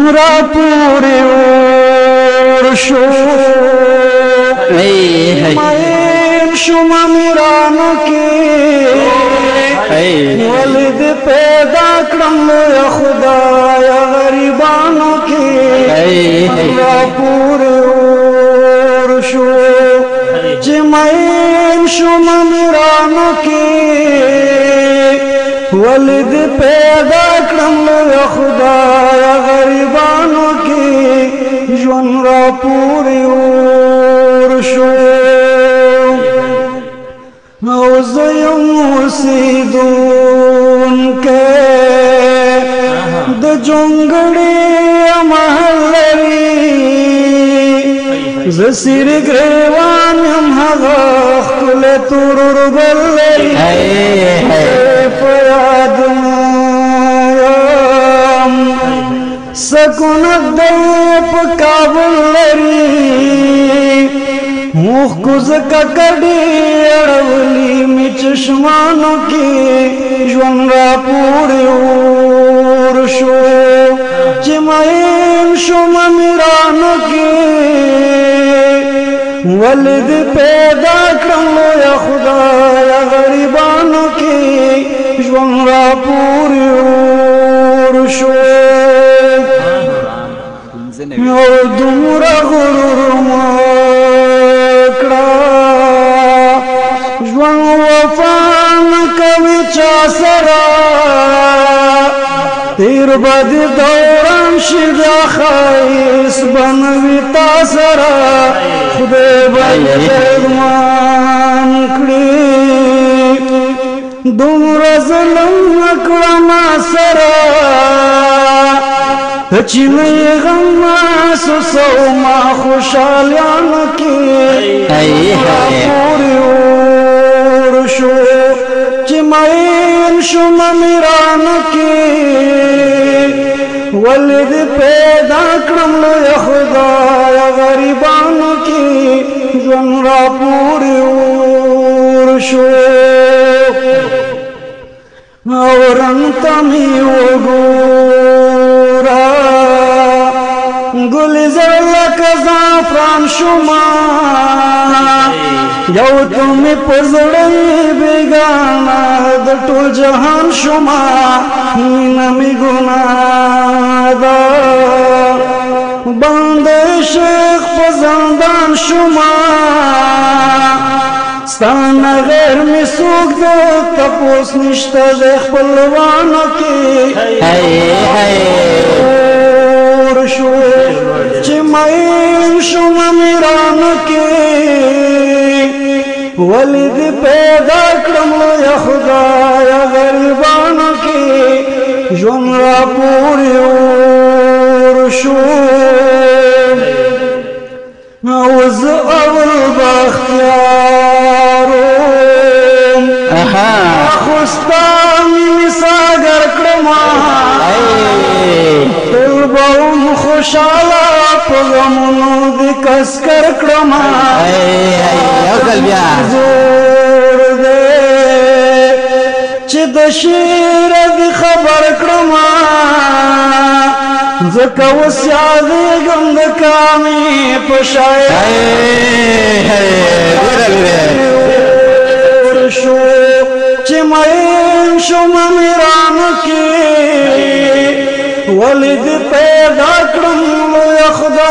را پوری ورشو مین شم امیرانو کی ولد پیدا کرم یا خدایا غریبانو کی را پوری ورشو چی مین شم امیرانو کی ولد پیدا کرم یا خدایا غریبانو کی جون را پوری ورشو او زیم اوسیدون کے د جونګړې محلوي زسیر ګریوان هم هغه خپل تورور بللي فیاد سکونت دی په کابل لري موخ کوز ککړې اړولي می چشمانو کې ژوند را پورې ورشو چې مین شوم امیرانو کې ولد پیدا کړم یا خدایا غریبانو کې ژوند را پورې ورشو یو دومره غرور مکړه ژوند وفا نه کوي چا سره تیر بد دوران شي بیا ښایست به نه وي تا سره خدای به یې درمان کړي دومره ظلم وکړه ما سره چې مې غم محسوسو ما خوشحالیانو کې پورې ورشو چې مین شوم امیرانو کې ولد پیدا کړم لویه خدایا غریبانو کې ژوند را پورې ورشو او رنګ ته مې وګوره گلی زرلک زعفران شما یو تمی پزڑی بیگانا د ټول جهان شما مینا می گناه دا بند شیخ په زندان شما ستانا غیر می سوک د تپوس نشته د خپلوانو کې ورشو چې مین شوم امیرانو کې ولد پیدا کړم یا خدایا غریبانو کې ژوند را پورې ورشو او زه اول بختیارم اخوستا مې ساګر کړم تل بوم خوشاله په غمونو دې کس کر کړم زور دې چې د شعر دې خبر کړم ځکه اوس یادېږم د کامې په شاعر شو چې مین شوم امیرانو کې ولد پیدا کړم یا خدای